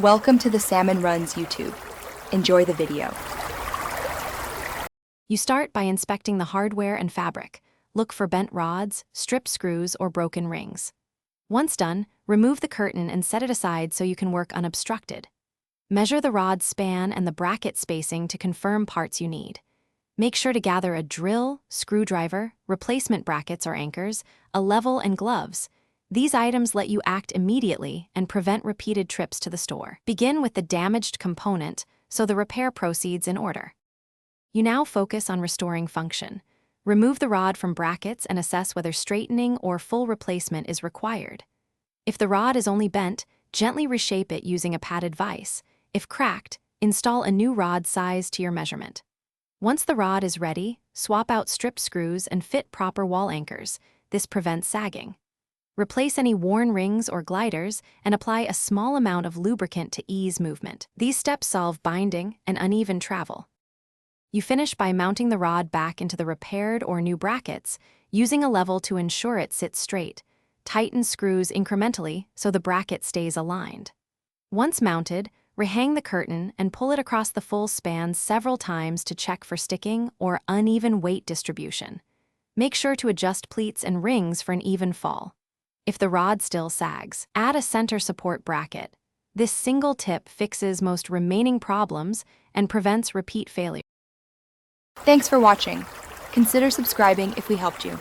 Welcome to the Salmon Runs YouTube. Enjoy the video. You start by inspecting the hardware and fabric. Look for bent rods, strip screws, or broken rings. Once done, remove the curtain and set it aside so you can work unobstructed. Measure the rod span and the bracket spacing to confirm parts you need. Make sure to gather a drill, screwdriver, replacement brackets or anchors, a level, and gloves. These items let you act immediately and prevent repeated trips to the store. Begin with the damaged component so the repair proceeds in order. You now focus on restoring function. Remove the rod from brackets and assess whether straightening or full replacement is required. If the rod is only bent, gently reshape it using a padded vise. If cracked, install a new rod sized to your measurement. Once the rod is ready, swap out strip screws and fit proper wall anchors. This prevents sagging. Replace any worn rings or gliders and apply a small amount of lubricant to ease movement. These steps solve binding and uneven travel. You finish by mounting the rod back into the repaired or new brackets, using a level to ensure it sits straight. Tighten screws incrementally so the bracket stays aligned. Once mounted, rehang the curtain and pull it across the full span several times to check for sticking or uneven weight distribution. Make sure to adjust pleats and rings for an even fall. If the rod still sags, add a center support bracket. This single tip fixes most remaining problems and prevents repeat failure. Thanks for watching. Consider subscribing if we helped you.